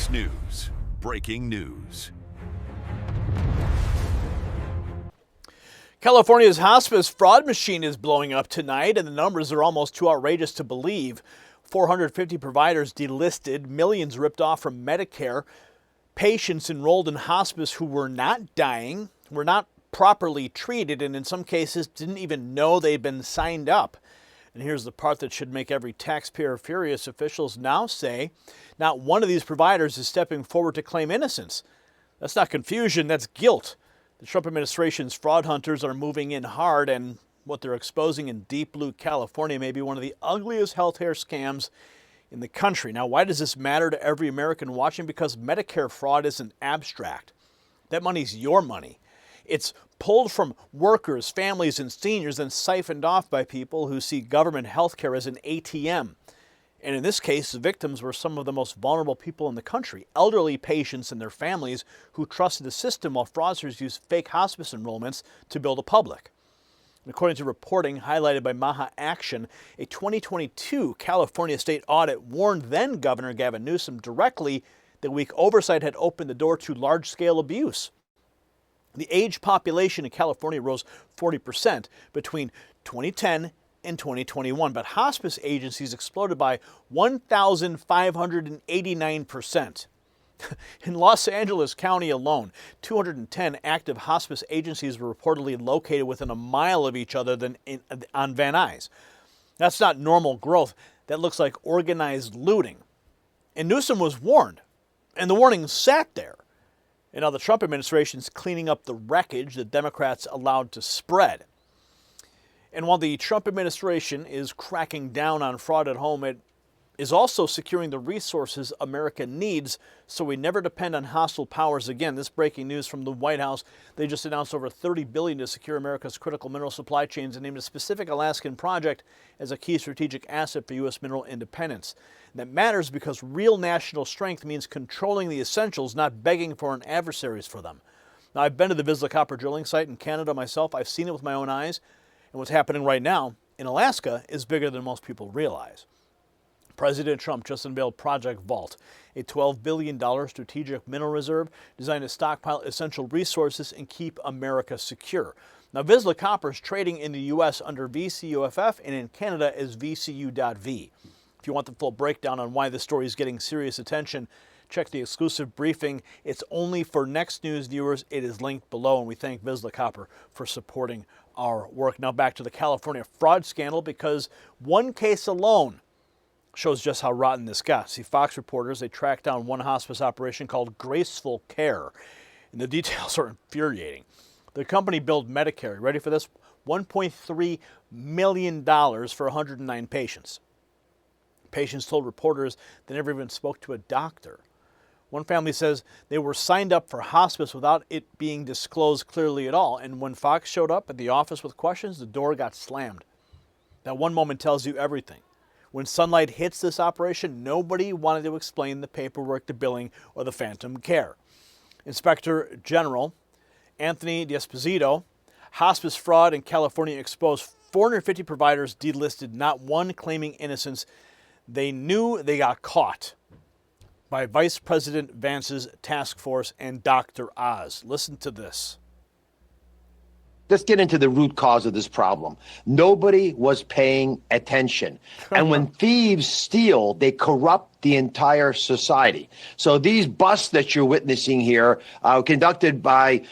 Fox News. Breaking news. California's hospice fraud machine is blowing up tonight, and the numbers are almost too outrageous to believe. 450 providers delisted, millions ripped off from Medicare, patients enrolled in hospice who were not dying, were not properly treated, and in some cases didn't even know they'd been signed up. And here's the part that should make every taxpayer furious. Officials now say not one of these providers is stepping forward to claim innocence. That's not confusion, that's guilt. The Trump administration's fraud hunters are moving in hard, and what they're exposing in deep blue California may be one of the ugliest healthcare scams in the country. Now, why does this matter to every American watching? Because Medicare fraud isn't abstract. That money's your money. It's pulled from workers, families, and seniors and siphoned off by people who see government health care as an ATM. And in this case, the victims were some of the most vulnerable people in the country, elderly patients and their families who trusted the system while fraudsters used fake hospice enrollments to build a public. And according to reporting highlighted by Maha Action, a 2022 California state audit warned then Governor Gavin Newsom directly that weak oversight had opened the door to large-scale abuse. The age population in California rose 40% between 2010 and 2021, but hospice agencies exploded by 1,589%. In Los Angeles County alone, 210 active hospice agencies were reportedly located within a mile of each other on Van Nuys. That's not normal growth. That looks like organized looting. And Newsom was warned, and the warning sat there. And now the Trump administration is cleaning up the wreckage that Democrats allowed to spread. And while the Trump administration is cracking down on fraud at home, it is also securing the resources America needs so we never depend on hostile powers again. This breaking news from the White House. They just announced over $30 billion to secure America's critical mineral supply chains and named a specific Alaskan project as a key strategic asset for U.S. mineral independence. And that matters because real national strength means controlling the essentials, not begging foreign adversaries for them. Now, I've been to the Vizsla copper drilling site in Canada myself. I've seen it with my own eyes. And what's happening right now in Alaska is bigger than most people realize. President Trump just unveiled Project Vault, a $12 billion strategic mineral reserve designed to stockpile essential resources and keep America secure. Now, Vizsla Copper is trading in the U.S. under VCUFF and in Canada as VCU.V. If you want the full breakdown on why this story is getting serious attention, check the exclusive briefing. It's only for Next News viewers. It is linked below, and we thank Vizsla Copper for supporting our work. Now back to the California fraud scandal, because one case alone shows just how rotten this got. See, Fox reporters, they tracked down one hospice operation called Graceful Care, and the details are infuriating. The company billed Medicare, ready for this, $1.3 million for 109 patients. Patients told reporters they never even spoke to a doctor. One family says they were signed up for hospice without it being disclosed clearly at all, and when Fox showed up at the office with questions, the door got slammed. That one moment tells you everything. When sunlight hits this operation, nobody wanted to explain the paperwork, the billing, or the phantom care. Inspector General Anthony D'Esposito, hospice fraud in California exposed 450 providers delisted, not one claiming innocence. They knew they got caught by Vice President Vance's task force and Dr. Oz. Listen to this. Let's get into the root cause of this problem. Nobody was paying attention. And when thieves steal, they corrupt the entire society. So these busts that you're witnessing here, conducted by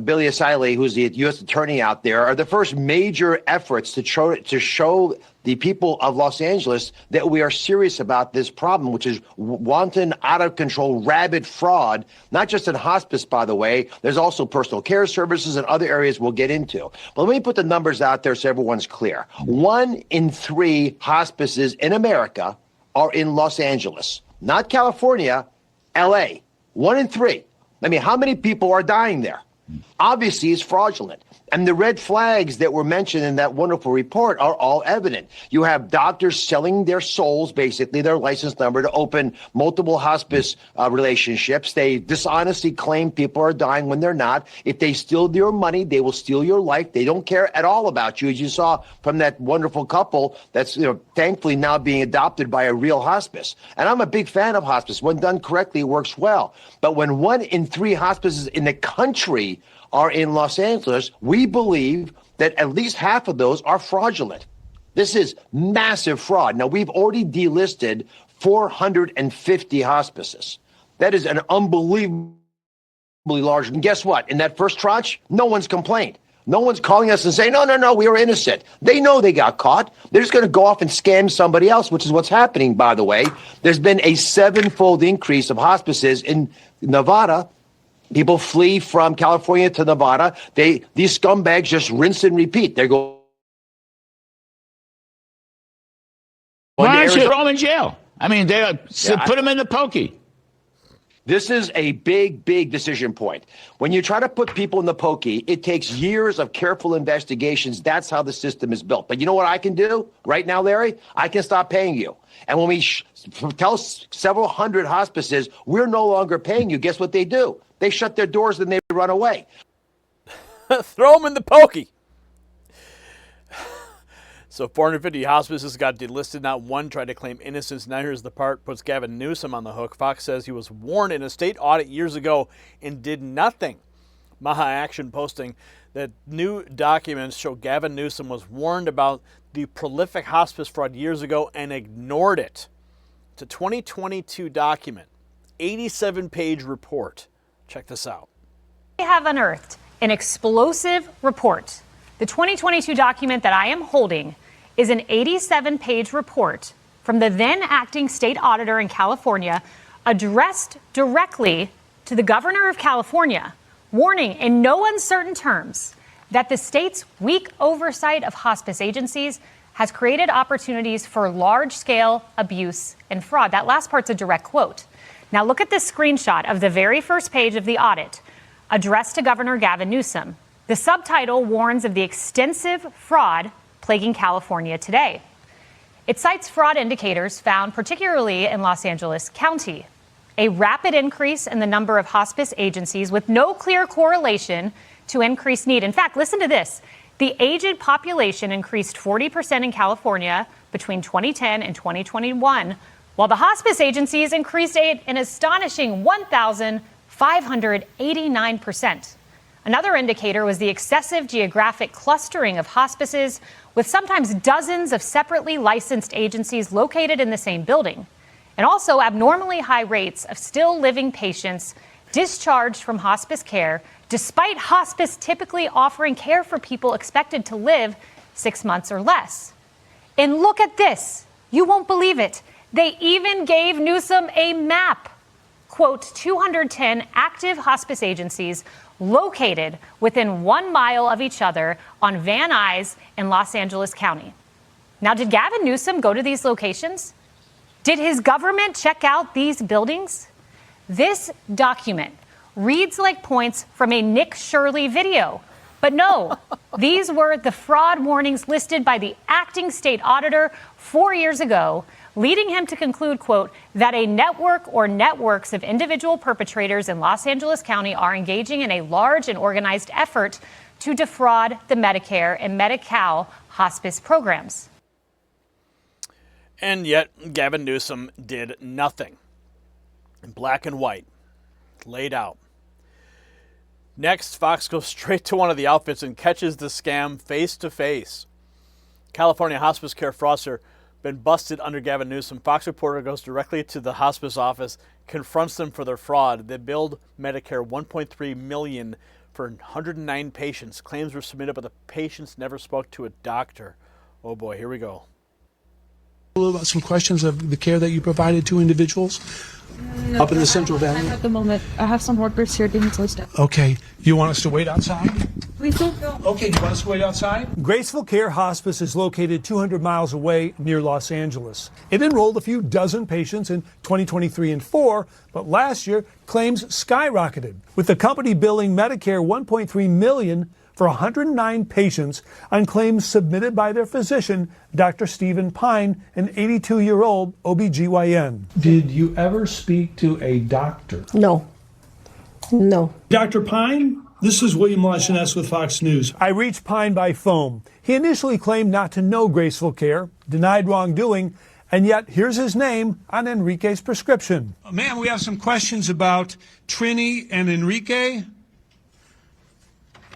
Billy Asile, who's the U.S. attorney out there, are the first major efforts to show the people of Los Angeles that we are serious about this problem, which is wanton, out-of-control, rabid fraud, not just in hospice, by the way. There's also personal care services and other areas we'll get into. But let me put the numbers out there so everyone's clear. 1 in 3 hospices in America are in Los Angeles, not California, L.A. 1 in 3. I mean, how many people are dying there? Obviously, it's fraudulent. And the red flags that were mentioned in that wonderful report are all evident. You have doctors selling their souls, basically their license number, to open multiple hospice relationships. They dishonestly claim people are dying when they're not. If they steal your money, they will steal your life. They don't care at all about you, as you saw from that wonderful couple that's thankfully now being adopted by a real hospice. And I'm a big fan of hospice. When done correctly, it works well. But when 1 in 3 hospices in the country are in Los Angeles, we believe that at least half of those are fraudulent. This is massive fraud. Now, we've already delisted 450 hospices. That is an unbelievably large. And guess what? In that first tranche, no one's complained. No one's calling us and saying, no, we were innocent. They know they got caught. They're just going to go off and scam somebody else, which is what's happening, by the way. There's been a 7-fold increase of hospices in Nevada. People flee from California to Nevada. These scumbags just rinse and repeat. They go. Why don't you throw them in jail? I mean, put them in the pokey. This is a big, big decision point. When you try to put people in the pokey, it takes years of careful investigations. That's how the system is built. But you know what I can do right now, Larry? I can stop paying you. And when we tell several hundred hospices, we're no longer paying you, guess what they do? They shut their doors and they run away. Throw them in the pokey. So 450 hospices got delisted. Not one tried to claim innocence. Now here's the part puts Gavin Newsom on the hook. Fox says he was warned in a state audit years ago and did nothing. Maha Action posting that new documents show Gavin Newsom was warned about the prolific hospice fraud years ago and ignored it. It's a 2022 document, 87-page report. Check this out. We have unearthed an explosive report. The 2022 document that I am holding is an 87-page report from the then acting state auditor in California, addressed directly to the governor of California, warning in no uncertain terms that the state's weak oversight of hospice agencies has created opportunities for large-scale abuse and fraud. That last part's a direct quote. Now look at this screenshot of the very first page of the audit, addressed to Governor Gavin Newsom. The subtitle warns of the extensive fraud plaguing California today. It cites fraud indicators found particularly in Los Angeles County, a rapid increase in the number of hospice agencies with no clear correlation to increased need. In fact, listen to this. The aged population increased 40% in California between 2010 and 2021, while the hospice agencies increased an astonishing 1,589%. Another indicator was the excessive geographic clustering of hospices, with sometimes dozens of separately licensed agencies located in the same building, and also abnormally high rates of still living patients discharged from hospice care, despite hospice typically offering care for people expected to live 6 months or less. And look at this. You won't believe it. They even gave Newsom a map. Quote, 210 active hospice agencies located within 1 mile of each other on Van Nuys in Los Angeles County. Now, did Gavin Newsom go to these locations? Did his government check out these buildings? This document reads like points from a Nick Shirley video. But no, these were the fraud warnings listed by the acting state auditor 4 years ago, leading him to conclude, quote, that a network or networks of individual perpetrators in Los Angeles County are engaging in a large and organized effort to defraud the Medicare and Medi-Cal hospice programs. And yet, Gavin Newsom did nothing. In black and white, laid out. Next, Fox goes straight to one of the outfits and catches the scam face to face. California hospice care fraudster been busted under Gavin Newsom. Fox reporter goes directly to the hospice office, confronts them for their fraud. They billed Medicare $1.3 million for 109 patients. Claims were submitted, but the patients never spoke to a doctor. Oh boy, here we go. About some questions of the care that you provided to individuals up in the Central Valley. At the moment, I have some workers here doing some stuff. Okay, you want us to wait outside? Please don't go. Okay, do you want us to wait outside? Graceful Care Hospice is located 200 miles away near Los Angeles. It enrolled a few dozen patients in 2023 and 4, but last year claims skyrocketed, with the company billing Medicare $1.3 million for 109 patients on claims submitted by their physician, Dr. Stephen Pine, an 82-year-old OBGYN. Did you ever speak to a doctor? No. No. Dr. Pine? This is William Lajeunesse with Fox News. I reached Pine by phone. He initially claimed not to know Graceful Care, denied wrongdoing, and yet here's his name on Enrique's prescription. Ma'am, we have some questions about Trini and Enrique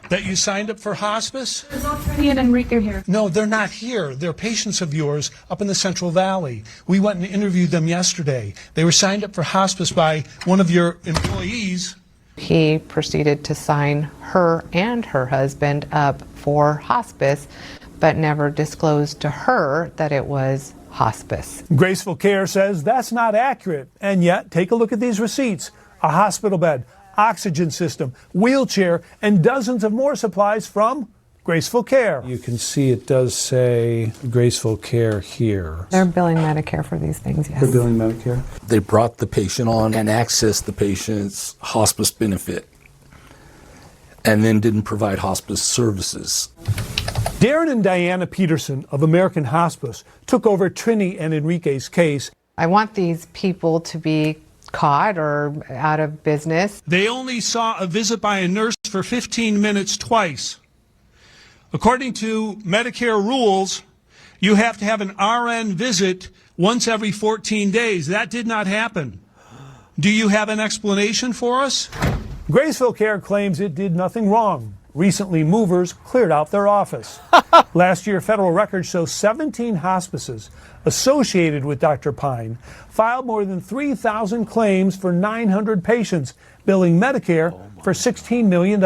that you signed up for hospice. There's no Trini and Enrique here. No, they're not here. They're patients of yours up in the Central Valley. We went and interviewed them yesterday. They were signed up for hospice by one of your employees. He proceeded to sign her and her husband up for hospice, but never disclosed to her that it was hospice. Graceful Care says that's not accurate. And yet, take a look at these receipts. A hospital bed, oxygen system, wheelchair, and dozens of more supplies from Graceful Care. You can see it does say Graceful Care here. They're billing Medicare for these things, yes. They're billing Medicare? They brought the patient on and accessed the patient's hospice benefit and then didn't provide hospice services. Darren and Diana Peterson of American Hospice took over Trini and Enrique's case. I want these people to be caught or out of business. They only saw a visit by a nurse for 15 minutes twice. According to Medicare rules, you have to have an RN visit once every 14 days. That did not happen. Do you have an explanation for us? Graceful Care claims it did nothing wrong. Recently, movers cleared out their office. Last year, federal records show 17 hospices associated with Dr. Pine filed more than 3,000 claims for 900 patients, billing Medicare for $16 million.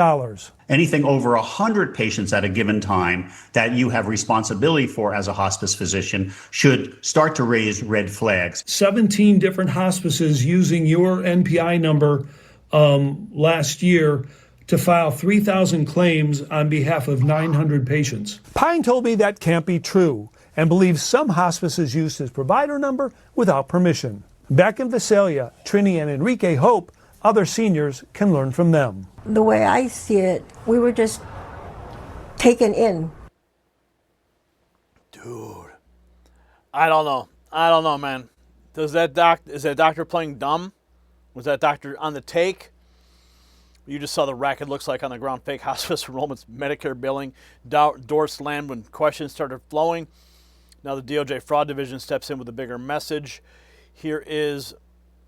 Anything over 100 patients at a given time that you have responsibility for as a hospice physician should start to raise red flags. 17 different hospices using your NPI number last year to file 3,000 claims on behalf of 900 patients. Pine told me that can't be true and believes some hospices used his provider number without permission. Back in Visalia, Trini and Enrique hope other seniors can learn from them. The way I see it, we were just taken in. Dude, I don't know, man. Is that doctor playing dumb? Was that doctor on the take? You just saw the racket looks like on the ground. Fake hospice enrollments, Medicare billing, door slammed when questions started flowing. Now the DOJ Fraud Division steps in with a bigger message. Here is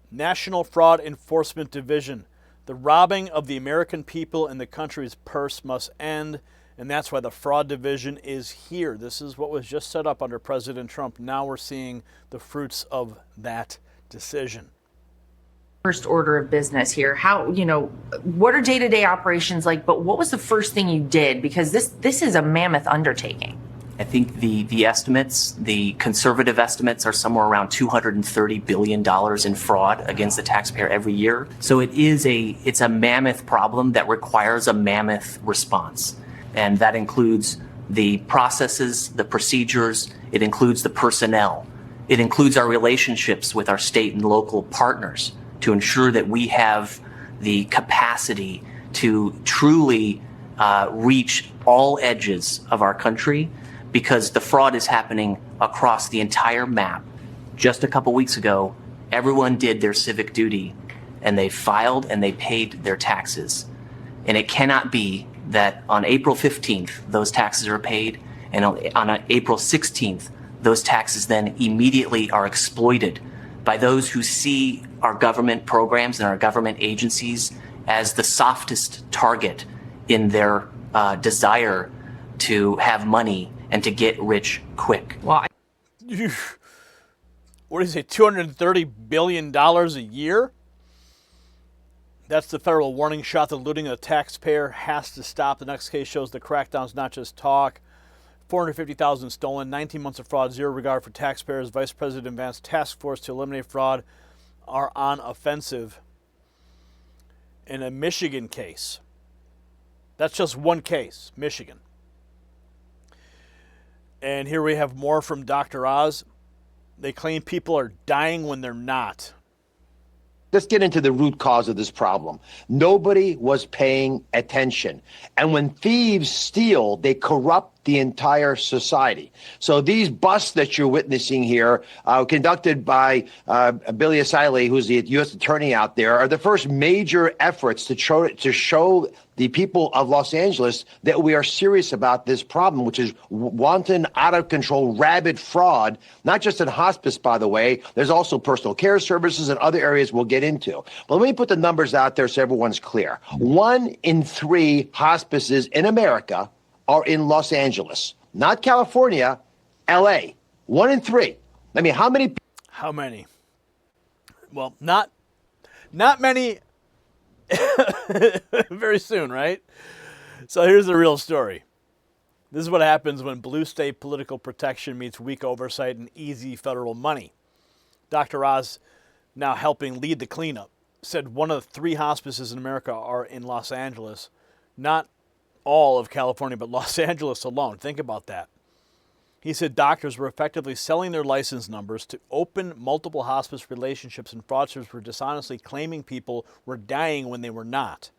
National Fraud Enforcement Division. The robbing of the American people and the country's purse must end, and that's why the Fraud Division is here. This is what was just set up under President Trump. Now we're seeing the fruits of that decision. First order of business here. What are day-to-day operations like, but what was the first thing you did? Because this is a mammoth undertaking. I think the estimates, the conservative estimates, are somewhere around $230 billion in fraud against the taxpayer every year. So it's a mammoth problem that requires a mammoth response. And that includes the processes, the procedures, it includes the personnel. It includes our relationships with our state and local partners to ensure that we have the capacity to truly reach all edges of our country, because the fraud is happening across the entire map. Just a couple weeks ago, everyone did their civic duty and they filed and they paid their taxes. And it cannot be that on April 15th, those taxes are paid, and on April 16th, those taxes then immediately are exploited by those who see our government programs and our government agencies as the softest target in their desire to have money and to get rich quick. What is it, $230 billion a year? That's the federal warning shot. The looting of the taxpayer has to stop. The next case shows the crackdown's not just talk. 450,000 stolen, 19 months of fraud, zero regard for taxpayers. Vice President Vance's task force to eliminate fraud are on offensive. In a Michigan case, That's just one case, Michigan. And here we have more from Dr. Oz. They claim people are dying when they're not. Let's get into the root cause of this problem. Nobody was paying attention. And when thieves steal, they corrupt the entire society. So these busts that you're witnessing here, conducted by Billy Asile, who's the U.S. attorney out there, are the first major efforts to show the people of Los Angeles that we are serious about this problem, which is wanton, out-of-control, rabid fraud, not just in hospice, by the way. There's also personal care services and other areas we'll get into. But let me put the numbers out there so everyone's clear. 1 in 3 hospices in America are in Los Angeles, not California, L.A. 1 in 3. I mean, how many? How many? Well, not many. Very soon, right? So here's the real story. This is what happens when blue state political protection meets weak oversight and easy federal money. Dr. Oz, now helping lead the cleanup, said 1 of 3 hospices in America are in Los Angeles. Not all of California, but Los Angeles alone. Think about that. He said doctors were effectively selling their license numbers to open multiple hospice relationships, and fraudsters were dishonestly claiming people were dying when they were not.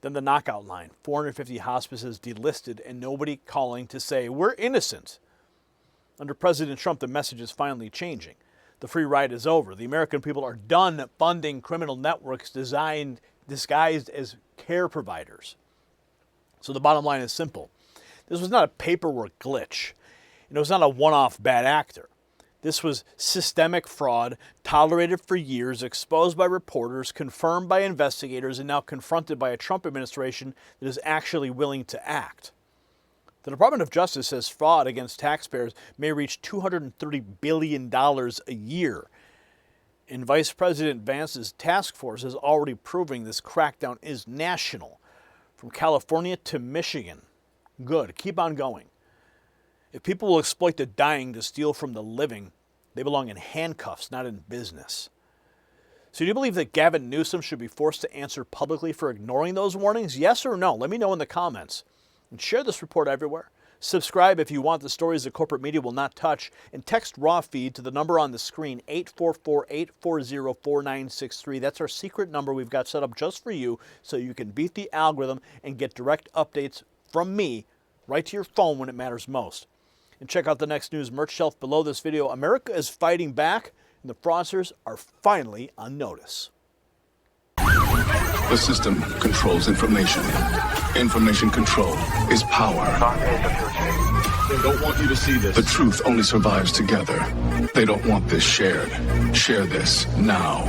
Then the knockout line, 450 hospices delisted and nobody calling to say, we're innocent. Under President Trump, the message is finally changing. The free ride is over. The American people are done funding criminal networks disguised as care providers. So the bottom line is simple. This was not a paperwork glitch. It was not a one-off bad actor. This was systemic fraud, tolerated for years, exposed by reporters, confirmed by investigators, and now confronted by a Trump administration that is actually willing to act. The Department of Justice says fraud against taxpayers may reach $230 billion a year. And Vice President Vance's task force is already proving this crackdown is national, from California to Michigan. Good. Keep on going. If people will exploit the dying to steal from the living, they belong in handcuffs, not in business. So do you believe that Gavin Newsom should be forced to answer publicly for ignoring those warnings? Yes or no? Let me know in the comments. And share this report everywhere. Subscribe if you want the stories the corporate media will not touch. And text raw feed to the number on the screen, 844-840-4963. That's our secret number we've got set up just for you so you can beat the algorithm and get direct updates from me right to your phone when it matters most. And check out the next news merch shelf below this video. America is fighting back, and the fraudsters are finally on notice. The system controls information. Information control is power. They don't want you to see this. The truth only survives together. They don't want this shared. Share this now.